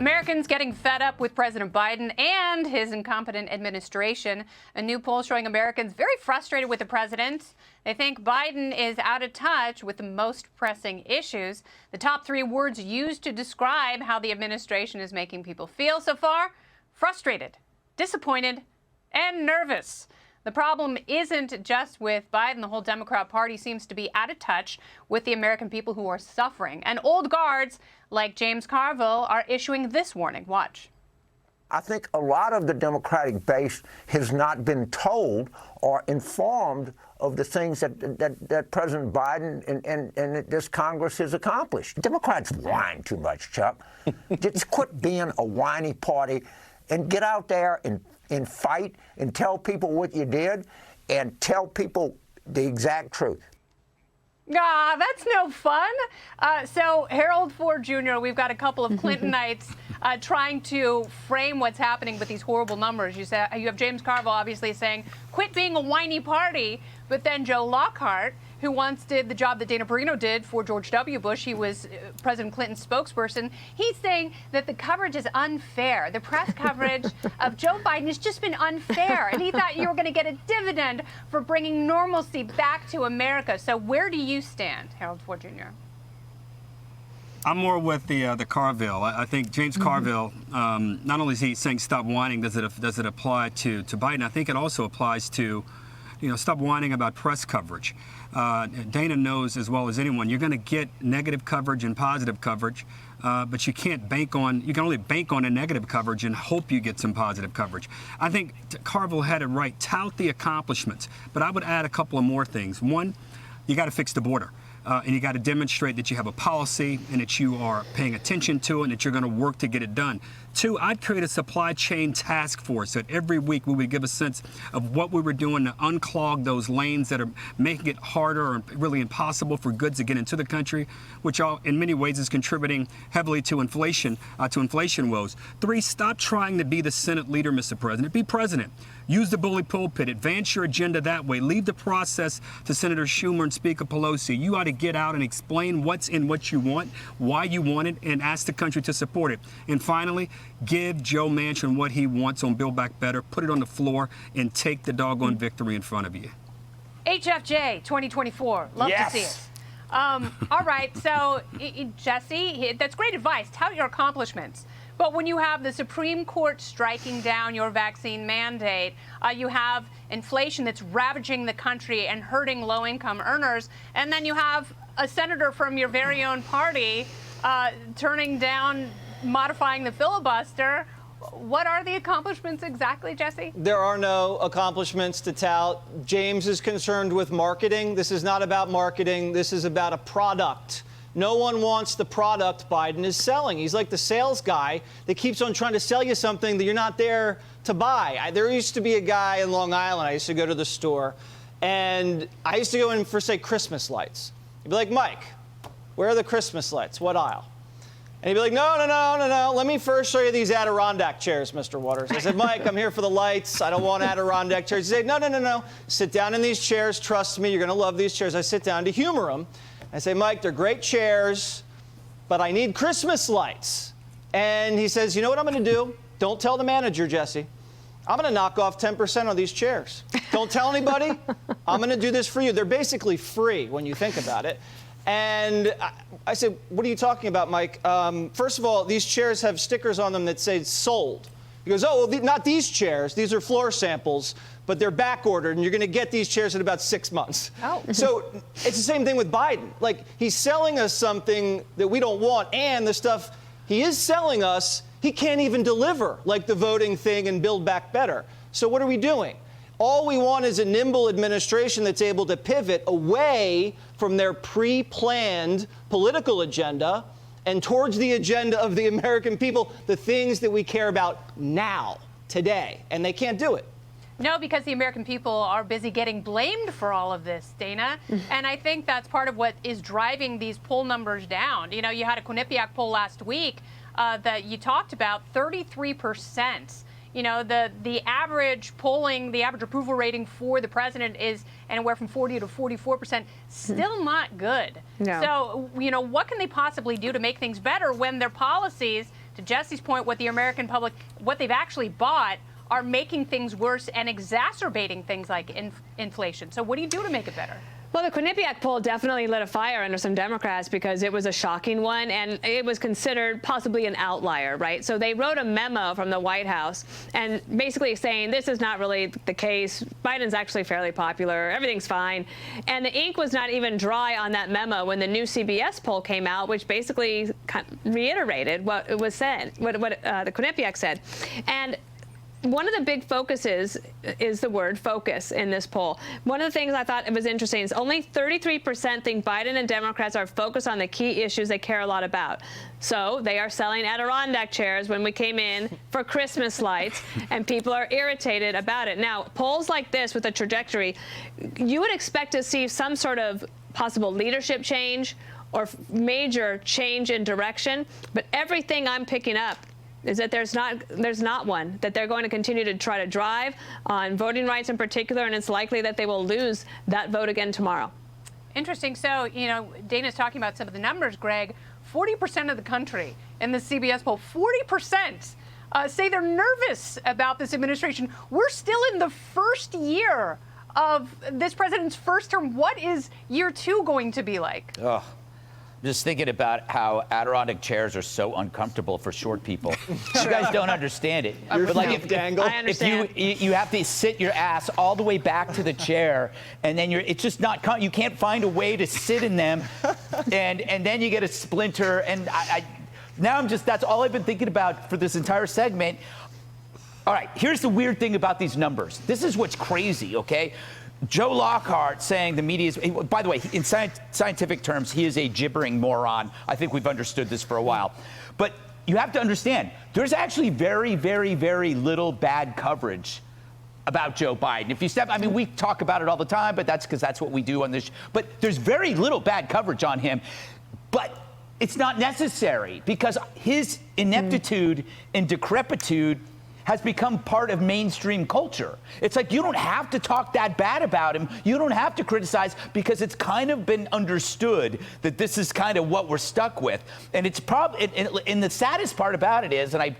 Americans getting fed up with President Biden and his incompetent administration. A new poll showing Americans very frustrated with the president. They think Biden is out of touch with the most pressing issues. The top three words used to describe how the administration is making people feel so far: frustrated, disappointed, and nervous. The problem isn't just with Biden. The whole Democrat Party seems to be out of touch with the American people who are suffering. And old guards like James Carville are issuing this warning. Watch. I think a lot of the Democratic base has not been told or informed of the things that President Biden and this Congress has accomplished. Democrats whine too much, Chuck. Just quit being a whiny party and get out there and fight and tell people what you did and tell people the exact truth. Ah, that's no fun. So Harold Ford Jr., we've got a couple of Clintonites trying to frame what's happening with these horrible numbers. You have James Carville obviously saying, quit being a whiny party. But then Joe Lockhart, who once did the job that Dana Perino did for George W. Bush, he was President Clinton's spokesperson, he's saying that the coverage is unfair. The press coverage of Joe Biden has just been unfair. And he thought you were going to get a dividend for bringing normalcy back to America. So where do you stand, Harold Ford Jr.? I'm more with the Carville. I think James Carville, not only is he saying stop whining, does it apply to Biden? I think it also applies to, stop whining about press coverage. Dana knows as well as anyone, you're going to get negative coverage and positive coverage, but you can only bank on a negative coverage and hope you get some positive coverage. I think Carville had it right. Tout the accomplishments, but I would add a couple of more things. One, you got to fix the border. And you got to demonstrate that you have a policy and that you are paying attention to it and that you're going to work to get it done. Two, I'd create a supply chain task force that every week we would give a sense of what we were doing to unclog those lanes that are making it harder or really impossible for goods to get into the country, which in many ways is contributing heavily to inflation woes. Three, stop trying to be the Senate leader, Mr. President. Be president. Use the bully pulpit. Advance your agenda that way. Leave the process to Senator Schumer and Speaker Pelosi. You ought to get out and explain what's in what you want, why you want it, and ask the country to support it. And finally, give Joe Manchin what he wants on Build Back Better. Put it on the floor and take the doggone victory in front of you. HFJ 2024. Love to see it. All right. So, Jesse, that's great advice. Tout your accomplishments. But when you have the Supreme Court striking down your vaccine mandate, you have inflation that's ravaging the country and hurting low-income earners, and then you have a senator from your very own party turning down modifying the filibuster. What are the accomplishments exactly, Jesse? There are no accomplishments to tout. James is concerned with marketing. This is not about marketing. This is about a product. No one wants the product Biden is selling. He's like the sales guy that keeps on trying to sell you something that you're not there to buy. There used to be a guy in Long Island. I used to go to the store, and I used to go in for, say, Christmas lights. He'd be like, Mike, where are the Christmas lights? What aisle? And he'd be like, no. Let me first show you these Adirondack chairs, Mr. Waters. I said, Mike, I'm here for the lights. I don't want Adirondack chairs. He said, no. Sit down in these chairs. Trust me, you're going to love these chairs. I sit down to humor him. I say, Mike, they're great chairs, but I need Christmas lights. And he says, you know what I'm going to do? Don't tell the manager, Jesse. I'm going to knock off 10% on these chairs. Don't tell anybody. I'm going to do this for you. They're basically free when you think about it. And I said, what are you talking about, Mike? First of all, these chairs have stickers on them that say sold. He goes, oh, well, not these chairs. These are floor samples, but they're back ordered, and you're going to get these chairs in about 6 months. Oh. So it's the same thing with Biden. Like, he's selling us something that we don't want, and the stuff he is selling us, he can't even deliver, like the voting thing and Build Back Better. So what are we doing? All we want is a nimble administration that's able to pivot away from their pre-planned political agenda and towards the agenda of the American people, the things that we care about now, today. And they can't do it. No, because the American people are busy getting blamed for all of this, Dana. And I think that's part of what is driving these poll numbers down. You had a Quinnipiac poll last week that you talked about, 33%. The average polling, the average approval rating for the president is anywhere from 40 to 44%. Still not good. No. So, what can they possibly do to make things better when their policies to Jesse's point, what the American public, what they've actually bought, are making things worse and exacerbating things like inflation. So what do you do to make it better? Well, the Quinnipiac poll definitely lit a fire under some Democrats because it was a shocking one, and it was considered possibly an outlier, right? So they wrote a memo from the White House and basically saying this is not really the case. Biden's actually fairly popular. Everything's fine. And the ink was not even dry on that memo when the new CBS poll came out, which basically reiterated what it was said, what the Quinnipiac said. And one of the big focuses is the word focus in this poll. One of the things I thought was interesting is only 33% think Biden and Democrats are focused on the key issues they care a lot about. So they are selling Adirondack chairs when we came in for Christmas lights, and people are irritated about it. Now, polls like this with a trajectory, you would expect to see some sort of possible leadership change or major change in direction, but everything I'm picking up is that there's not one, that they're going to continue to try to drive on voting rights in particular, and it's likely that they will lose that vote again tomorrow. Interesting. So, you know, Dana's talking about some of the numbers, Greg. 40% of the country in the CBS poll, 40% say they're nervous about this administration. We're still in the first year of this president's first term. What is year 2 going to be like? Oh. Just thinking about how Adirondack chairs are so uncomfortable for short people. You guys don't understand it. But like if you have to sit your ass all the way back to the chair, and then it's just not, you can't find a way to sit in them, and then you get a splinter. And now that's all I've been thinking about for this entire segment. All right, here's the weird thing about these numbers. This is what's crazy, okay? Joe Lockhart saying the media is, by the way, in scientific terms, he is a gibbering moron. I think we've understood this for a while. But you have to understand, there's actually very, very, very little bad coverage about Joe Biden. If you I mean, we talk about it all the time, but that's because that's what we do on this. But there's very little bad coverage on him. But it's not necessary because his ineptitude and decrepitude has become part of mainstream culture. It's like you don't have to talk that bad about him. You don't have to criticize because it's kind of been understood that this is kind of what we're stuck with. And it's probably, and the saddest part about it is, and I've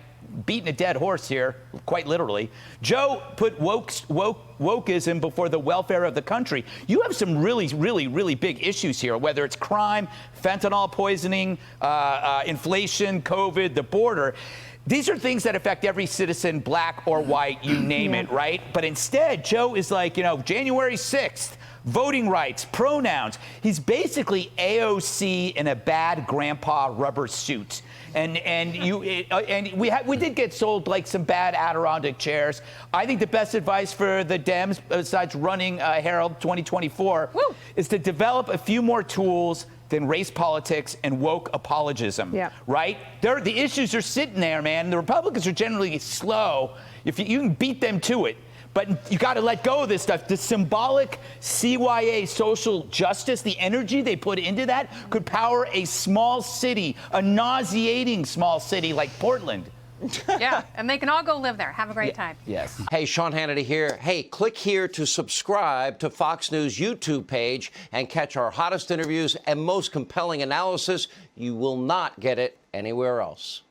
beaten a dead horse here, quite literally, Joe put wokeism before the welfare of the country. You have some really, really, really big issues here, whether it's crime, fentanyl poisoning, inflation, COVID, the border. These are things that affect every citizen, black or white, you name it, right? But instead, Joe is like, you know, January 6th, voting rights, pronouns. He's basically AOC in a bad grandpa rubber suit. And we did get sold like some bad Adirondack chairs. I think the best advice for the Dems, besides running Herald 2024, is to develop a few more tools than race politics and woke apologism, right? The issues are sitting there, man. The Republicans are generally slow. If you can beat them to it, but you got to let go of this stuff. The symbolic CYA social justice, the energy they put into that could power a small city, a nauseating small city like Portland. Yeah, and they can all go live there. Have a great time. Yes. Hey, Sean Hannity here. Hey, click here to subscribe to Fox News YouTube page and catch our hottest interviews and most compelling analysis. You will not get it anywhere else.